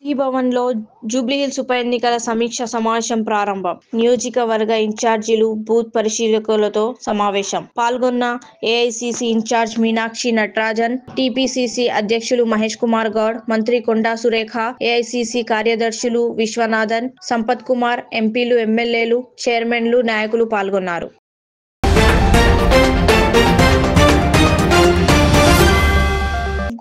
ఈ భవన్లో జూబ్లీహిల్స్ ఉప ఎన్నికల సమీక్ష సమావేశం ప్రారంభం. నియోజకవర్గ ఇన్ఛార్జీలు, బూత్ పరిశీలకులతో సమావేశం. పాల్గొన్న AICC incharge Meenakshi Natarajan, TPCC అధ్యక్షులు మహేష్ కుమార్ గౌడ్, మంత్రి కొండా సురేఖ, ఏఐసీసీ కార్యదర్శులు విశ్వనాథన్, సంపత్ కుమార్, ఎంపీలు, ఎమ్మెల్యేలు, చైర్మన్లు, నాయకులు పాల్గొన్నారు.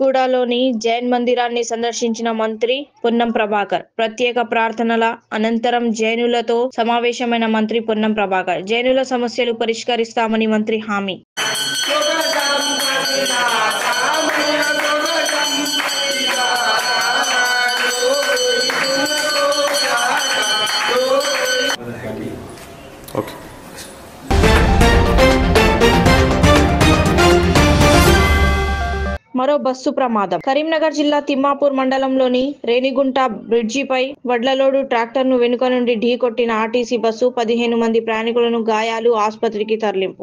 గూడలోని జైన్ మందిరాన్ని సందర్శించిన మంత్రి పొన్నం ప్రభాకర్. ప్రత్యేక ప్రార్థనల అనంతరం జైనులతో సమావేశమైన మంత్రి పొన్నం ప్రభాకర్ జైనుల సమస్యలు పరిష్కరిస్తామని మంత్రి హామీ. మరో బస్సు ప్రమాదం. కరీంనగర్ జిల్లా తిమ్మాపూర్ మండలంలోని రేణిగుంట బ్రిడ్జిపై వడ్లలోడు ట్రాక్టర్ను వెనుక నుండి ఢీకొట్టిన ఆర్టీసీ బస్సు 15 మంది ప్రయాణికులను గాయాలు, ఆసుపత్రికి తరలింపు.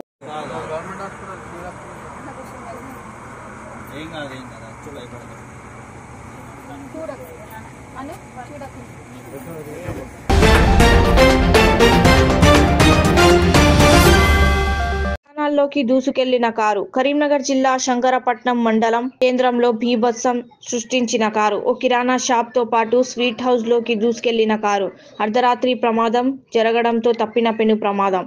లోకి దూసుకెళ్లిన కారు. కరీంనగర్ జిల్లా శంకరపట్నం మండలం కేంద్రంలో బీభత్సం సృష్టించిన కారు. ఓ కిరాణా షాప్ తో పాటు స్వీట్ హౌస్ లోకి దూసుకెళ్లిన కారు. అర్ధరాత్రి ప్రమాదం జరగడంతో తప్పిన పెను ప్రమాదం.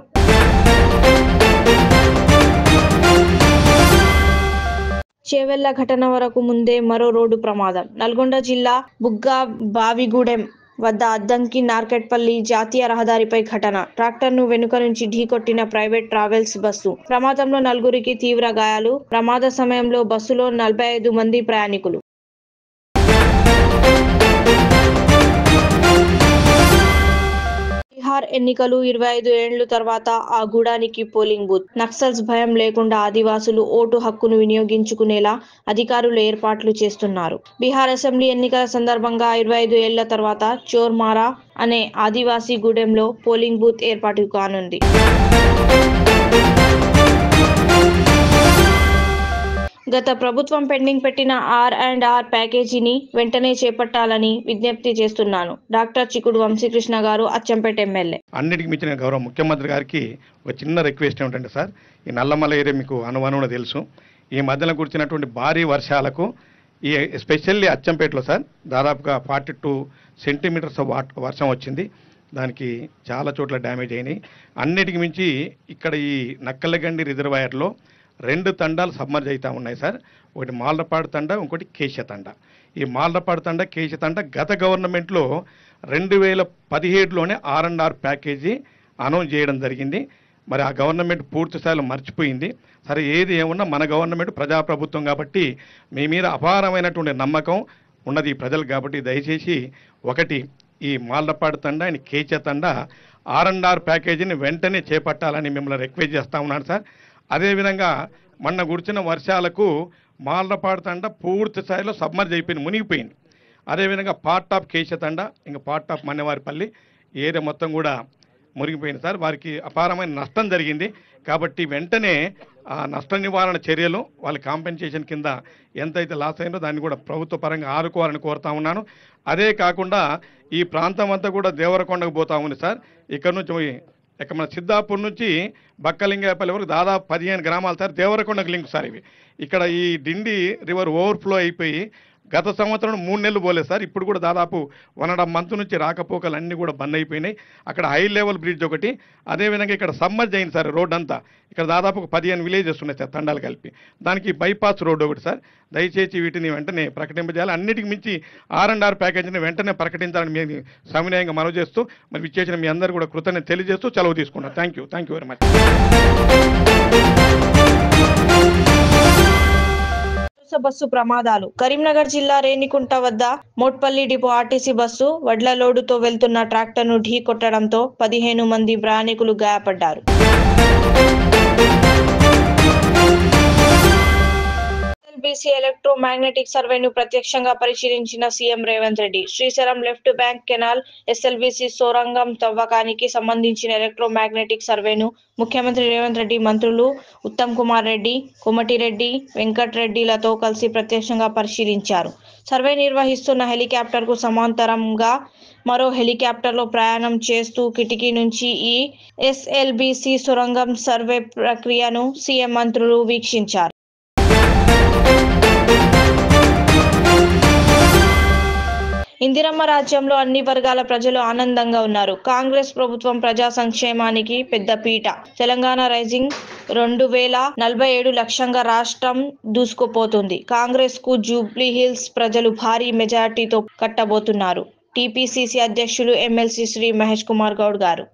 చేవెళ్ల ఘటన వరకు ముందే మరో రోడ్డు ప్రమాదం. నల్గొండ జిల్లా బుగ్గా బావిగూడెం వద్ద అద్దంకి నార్కెట్పల్లి జాతీయ రహదారిపై ఘటన. ట్రాక్టర్ను వెనుక నుంచి ఢీకొట్టిన ప్రైవేట్ ట్రావెల్స్ బస్సు. ప్రమాదంలో 4గురికి తీవ్ర గాయాలు. ప్రమాద సమయంలో బస్సులో 45 మంది ప్రయాణికులు. బీహార్ ఎన్నికలు 25 ఏళ్ల తర్వాత ఆ గూడానికి పోలింగ్ బూత్. నక్సల్స్ భయం లేకుండా ఆదివాసులు ఓటు హక్కును వినియోగించుకునేలా అధికారులు ఏర్పాట్లు చేస్తున్నారు. బీహార్ అసెంబ్లీ ఎన్నికల సందర్భంగా 25 ఏళ్ల తర్వాత చోర్మారా అనే ఆదివాసీ గూడెంలో పోలింగ్ బూత్ ఏర్పాటు కానుంది. గత ప్రభుత్వం పెండింగ్ పెట్టిన R&R ప్యాకేజీని వెంటనే చేపట్టాలని విజ్ఞప్తి చేస్తున్నాను. డాక్టర్ చిక్కుడు వంశీకృష్ణ గారు, అచ్చంపేట ఎమ్మెల్యే. అన్నిటికీ మించిన గౌరవ ముఖ్యమంత్రి గారికి ఒక చిన్న రిక్వెస్ట్ ఏమిటంటే సార్, ఈ నల్లమల్ల ఏరియా మీకు అనుమానం తెలుసు. ఈ మధ్యన కురిచినటువంటి భారీ వర్షాలకు ఈ ఎస్పెషల్లీ అచ్చంపేటలో సార్ దాదాపుగా 42 సెంటీమీటర్స్ వర్షం వచ్చింది. దానికి చాలా చోట్ల డ్యామేజ్ అయినాయి. అన్నిటికి మించి ఇక్కడ ఈ నక్కలగండి రిజర్వాయర్లో 2 తండాలు సబ్మర్జ్ అవుతూ ఉన్నాయి సార్. ఒకటి మాలపాడు తండ, ఇంకోటి కేశ తండ. ఈ మాలపాడు తండ, కేశ తండ గత గవర్నమెంట్లో 2017లోనే R&R ప్యాకేజీ అనౌన్స్ చేయడం జరిగింది. మరి ఆ గవర్నమెంట్ పూర్తి స్థాయిలో మర్చిపోయింది. సరే, ఏది ఏమున్నా మన గవర్నమెంట్ ప్రజాప్రభుత్వం కాబట్టి మీ మీద అపారమైనటువంటి నమ్మకం ఉన్నది ప్రజలు కాబట్టి దయచేసి ఒకటి ఈ మాలపాడు తండ అండ్ కేశ తండ R&R ప్యాకేజీని వెంటనే చేపట్టాలని మిమ్మల్ని రిక్వెస్ట్ చేస్తూ ఉన్నాను సార్. అదేవిధంగా మొన్న కురిచిన వర్షాలకు మాలపాడు తండ పూర్తి స్థాయిలో సబ్మర్జ్ అయిపోయింది, మునిగిపోయింది. అదేవిధంగా పార్ట్ ఆఫ్ కేశ తండ, ఇంకా పార్ట్ ఆఫ్ మన్నెవారిపల్లి ఏరియా మొత్తం కూడా మునిగిపోయింది సార్. వారికి అపారమైన నష్టం జరిగింది కాబట్టి వెంటనే ఆ నష్ట నివారణ చర్యలు వాళ్ళ కాంపెన్సేషన్ కింద ఎంతైతే లాస్ అయిందో దాన్ని కూడా ప్రభుత్వ పరంగా ఆదుకోవాలని కోరుతా ఉన్నాను. అదే కాకుండా ఈ ప్రాంతం అంతా కూడా దేవరకొండకు పోతా ఉంది సార్. ఇక్కడ నుంచి మన సిద్ధాపూర్ నుంచి బక్కలింగాయపల్లి వరకు దాదాపు 15 గ్రామాలు సార్ దేవరకొండకు లింక్ సార్. ఇవి ఇక్కడ ఈ డిండి రివర్ ఓవర్ఫ్లో అయిపోయి గత సంవత్సరం 3 నెలలు పోలేదు సార్. ఇప్పుడు కూడా దాదాపు 1.5 మంత్ నుంచి రాకపోకలు అన్నీ కూడా బంద్ అయిపోయినాయి. అక్కడ హై లెవెల్ బ్రిడ్జ్ ఒకటి, అదేవిధంగా ఇక్కడ సమ్మర్జ్ అయింది సార్ రోడ్ అంతా. ఇక్కడ దాదాపు 15 విలేజెస్ ఉన్నాయి సార్ తండాలు కలిపి. దానికి బైపాస్ రోడ్ ఒకటి సార్. దయచేసి వీటిని వెంటనే ప్రకటింపజేయాలి. అన్నిటికి మించి R&R ప్యాకేజీని వెంటనే ప్రకటించాలని మేము సవినయంగా మనవి చేస్తూ మరి విచ్చేసిన మీ అందరూ కూడా కృతజ్ఞత తెలియజేస్తూ సెలవు తీసుకున్నాను. Thank you very much. Bus ప్రమాదాలు. కరీంనగర్ జిల్లా రేణిగుంట వద్ద మోట్పల్లి డిపో ఆర్టీసీ బస్సు వడ్ల లోడుతో వెళ్తున్న ట్రాక్టర్ను ఢీ కొట్టడంతో 15 మంది ప్రయాణికులు గాయపడ్డారు. ఎస్ఎల్బిసి ఎలక్ట్రోమాగ్నెటిక్ సర్వేను ప్రత్యక్షంగా పరిశీలించిన CM Revanth Reddy Srisailam left bank canal SLBC సొరంగం తవ్వకానికి సంబంధించిన ఎలక్ట్రోమాగ్నెటిక్ సర్వేను ముఖ్యమంత్రి రేవంత్ రెడ్డి మంత్రులు ఉత్తమ్ కుమార్ రెడ్డి, కోమటిరెడ్డి వెంకటరెడ్డిలతో కలిసి ప్రత్యక్షంగా పరిశీలించారు. సర్వే నిర్వహిస్తున్న హెలికాప్టర్కు సమాంతరంగా మరో హెలికాప్టర్లో ప్రయాణం చేస్తూ కిటికీ నుంచి ఈ ఎస్ఎల్బిసి సొరంగం సర్వే ప్రక్రియను సీఎం మంత్రులు వీక్షించారు. ఇందిరమ్మ రాజ్యంలో అన్ని వర్గాల ప్రజలు ఆనందంగా ఉన్నారు. కాంగ్రెస్ ప్రభుత్వం ప్రజా సంక్షేమానికి పెద్దపీట. తెలంగాణ రైజింగ్ 2047 లక్ష్యంగా రాష్ట్రం దూసుకుపోతుంది. కాంగ్రెస్ కు జూబ్లీహిల్స్ ప్రజలు భారీ మెజార్టీతో కట్టబోతున్నారు. టీపీసీసీ అధ్యక్షులు ఎమ్మెల్సీ శ్రీ మహేష్ కుమార్ గౌడ్ గారు.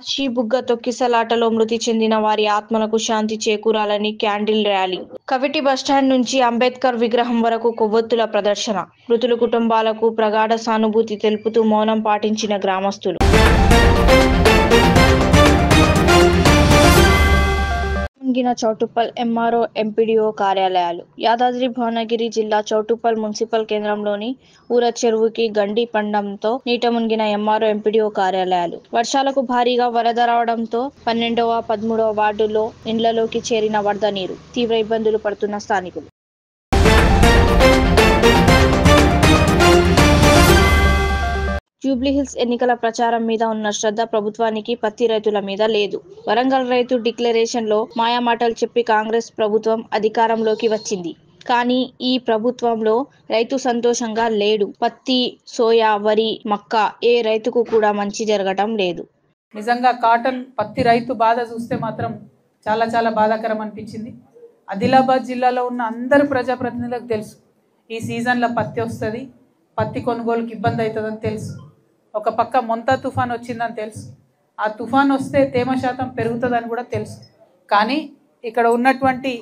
కాశీబుగ్గ తొక్కిసలాటలో మృతి చెందిన వారి ఆత్మలకు శాంతి చేకూరాలని క్యాండిల్ ర్యాలీ. కవిటి బస్టాండ్ నుంచి అంబేద్కర్ విగ్రహం వరకు కొవ్వొత్తుల ప్రదర్శన. మృతుల కుటుంబాలకు ప్రగాఢ సానుభూతి తెలుపుతూ మౌనం పాటించిన గ్రామస్తులు. మునిగిన చౌటుప్పల్ ఎంఆర్ఓ ఎంపీడీఓ కార్యాలయాలు. యాదాద్రి భువనగిరి జిల్లా చౌటుప్పల్ మున్సిపల్ కేంద్రంలోని ఊర చెరువుకి గండి పండంతో నీట మునిగిన ఎంఆర్ఓ ఎంపీడీఓ కార్యాలయాలు. వర్షాలకు భారీగా వరద రావడంతో 12వ, 13వ వార్డుల్లో ఇండ్లలోకి చేరిన వరద నీరు. తీవ్ర ఇబ్బందులు పడుతున్న స్థానికులు. జూబ్లీహిల్స్ ఎన్నికల ప్రచారం మీద ఉన్న శ్రద్ధ ప్రభుత్వానికి పత్తి రైతుల మీద లేదు. వరంగల్ రైతు డిక్లరేషన్ లో మాయమాటలు చెప్పి కాంగ్రెస్ ప్రభుత్వం అధికారంలోకి వచ్చింది. కానీ ఈ ప్రభుత్వంలో రైతు సంతోషంగా లేడు. పత్తి, సోయా, వరి, మక్క ఏ రైతుకు కూడా మంచి జరగటం లేదు. నిజంగా కాటన్ పత్తి రైతు బాధ చూస్తే మాత్రం చాలా చాలా బాధాకరం అనిపించింది. ఆదిలాబాద్ జిల్లాలో ఉన్న అందరు ప్రజాప్రతినిధులకు తెలుసు ఈ సీజన్లో పత్తి వస్తుంది, పత్తి కొనుగోలుకి ఇబ్బంది అవుతుందని తెలుసు. ఒక పక్క మొంతా తుఫాన్ వచ్చిందని తెలుసు. ఆ తుఫాన్ వస్తే తేమ శాతం పెరుగుతుందని కూడా తెలుసు. కానీ ఇక్కడ ఉన్నటువంటి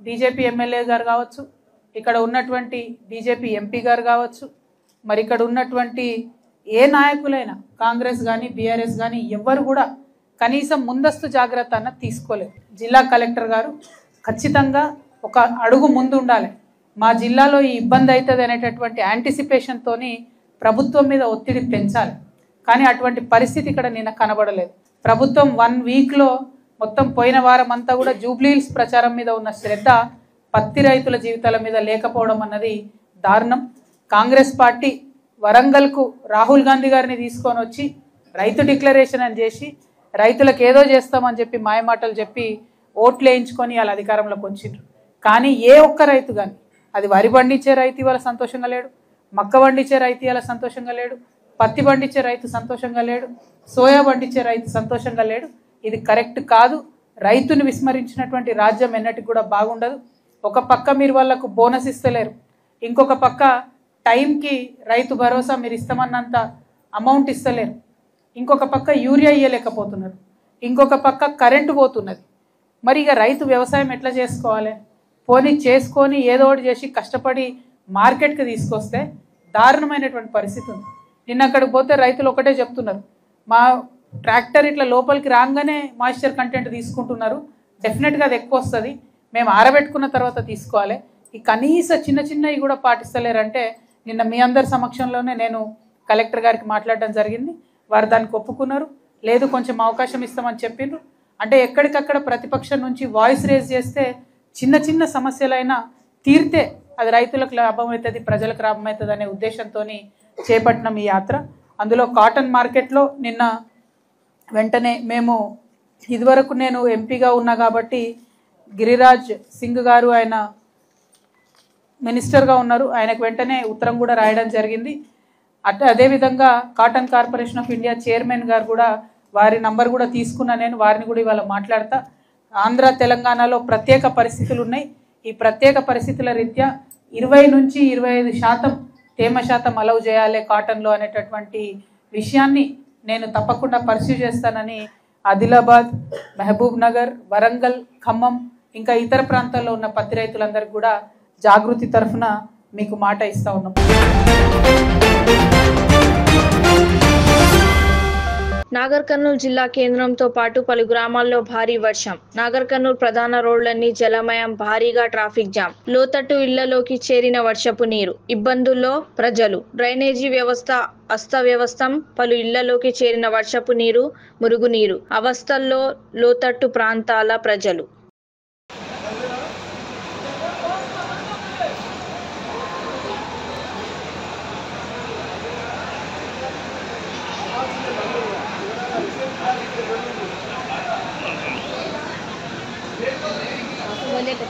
బీజేపీ ఎమ్మెల్యే గారు కావచ్చు, ఇక్కడ ఉన్నటువంటి బీజేపీ ఎంపీ గారు కావచ్చు, మరి ఇక్కడ ఉన్నటువంటి ఏ నాయకులైనా కాంగ్రెస్ కానీ బీఆర్ఎస్ కానీ ఎవ్వరు కూడా కనీసం ముందస్తు జాగ్రత్త అన్న తీసుకోలేదు. జిల్లా కలెక్టర్ గారు ఖచ్చితంగా ఒక అడుగు ముందు ఉండాలి. మా జిల్లాలో ఈ ఇబ్బంది అవుతుంది అనేటటువంటి యాంటిసిపేషన్తోని ప్రభుత్వం మీద ఒత్తిడి పెంచాలి. కానీ అటువంటి పరిస్థితి ఇక్కడ నిన్న కనబడలేదు. ప్రభుత్వం 1 వీక్లో మొత్తం పోయిన వారం అంతా కూడా జూబ్లీహిల్స్ ప్రచారం మీద ఉన్న శ్రద్ధ పత్తి రైతుల జీవితాల మీద లేకపోవడం అన్నది దారుణం. కాంగ్రెస్ పార్టీ వరంగల్కు రాహుల్ గాంధీ గారిని తీసుకొని వచ్చి రైతు డిక్లరేషన్ అని చేసి రైతులకు ఏదో చేస్తామని చెప్పి మాయమాటలు చెప్పి ఓట్లు వేయించుకొని వాళ్ళ అధికారంలోకి వచ్చిండ్రు. కానీ ఏ ఒక్క రైతు కానీ, అది వరి పండించే రైతు ఇవాళ సంతోషంగా లేడు, మక్క పండించే రైతు ఇవాళ సంతోషంగా లేడు, పత్తి పండించే రైతు సంతోషంగా లేడు, సోయా పండించే రైతు సంతోషంగా లేడు. ఇది కరెక్ట్ కాదు. రైతుని విస్మరించినటువంటి రాజ్యం ఎన్నటికి కూడా బాగుండదు. ఒక పక్క మీరు వాళ్ళకు బోనస్ ఇస్తలేరు, ఇంకొక పక్క టైంకి రైతు భరోసా మీరు ఇస్తామన్నంత అమౌంట్ ఇస్తలేరు, ఇంకొక పక్క యూరియా ఇయ్యలేకపోతున్నారు, ఇంకొక పక్క కరెంటు పోతున్నది. మరి ఇక రైతు వ్యవసాయం ఎట్లా చేసుకోవాలి? పోనీ చేసుకొని ఏదో ఒకటి చేసి కష్టపడి మార్కెట్కి తీసుకొస్తే దారుణమైనటువంటి పరిస్థితి ఉంది. నిన్న అక్కడికి పోతే రైతులు ఒకటే చెప్తున్నారు, మా ట్రాక్టర్ ఇట్లా లోపలికి రాగానే మాయిశ్చర్ కంటెంట్ తీసుకుంటున్నారు, డెఫినెట్గా అది ఎక్కువ వస్తుంది, మేము ఆరబెట్టుకున్న తర్వాత తీసుకోవాలి. ఈ కనీస చిన్న చిన్నవి కూడా పాటిస్తలేరంటే నిన్న మీ అందరి సమక్షంలోనే నేను కలెక్టర్ గారికి మాట్లాడడం జరిగింది. వారు దానికి ఒప్పుకున్నారు. లేదు కొంచెం అవకాశం ఇస్తామని చెప్పిండ్రు. అంటే ఎక్కడికక్కడ ప్రతిపక్షం నుంచి వాయిస్ రేజ్ చేస్తే చిన్న చిన్న సమస్యలైనా తీరితే అది రైతులకు లాభం అవుతుంది, ప్రజలకు లాభం అవుతుంది అనే ఉద్దేశంతో చేపట్టినాం ఈ యాత్ర. అందులో కాటన్ మార్కెట్లో నిన్న వెంటనే మేము ఇదివరకు నేను ఎంపీగా ఉన్నా కాబట్టి గిరిరాజ్ సింగ్ గారు ఆయన మినిస్టర్గా ఉన్నారు, ఆయనకు వెంటనే ఉత్తరం కూడా రాయడం జరిగింది. అదేవిధంగా cotton corporation of India chairman గారు కూడా వారి నంబర్ కూడా తీసుకున్నా, నేను వారిని కూడా ఇవాళ మాట్లాడతా. ఆంధ్ర తెలంగాణలో ప్రత్యేక పరిస్థితులు ఉన్నాయి. ఈ ప్రత్యేక పరిస్థితుల రీత్యా 20 నుంచి 25% తేమ శాతం అలౌ చేయాలి కాటన్లో అనేటటువంటి విషయాన్ని నేను తప్పకుండా పర్స్యూ చేస్తానని ఆదిలాబాద్, మహబూబ్ నగర్, వరంగల్, ఖమ్మం ఇంకా ఇతర ప్రాంతాల్లో ఉన్న పత్తి రైతులందరికీ కూడా జాగృతి తరఫున మీకు మాట ఇస్తా ఉన్నాం. నాగర్ కర్నూలు జిల్లా కేంద్రంతో పాటు పలు గ్రామాల్లో భారీ వర్షం. నాగర్ కర్నూలు ప్రధాన రోడ్లన్నీ జలమయం, భారీగా ట్రాఫిక్ జామ్. లోతట్టు ఇళ్లలోకి చేరిన వర్షపు నీరు. ఇబ్బందుల్లో ప్రజలు. డ్రైనేజీ వ్యవస్థ అస్తవ్యవస్థం. పలు ఇళ్లలోకి చేరిన వర్షపు నీరు, మురుగునీరు. అవస్థల్లో లోతట్టు ప్రాంతాల ప్రజలు. बोले तो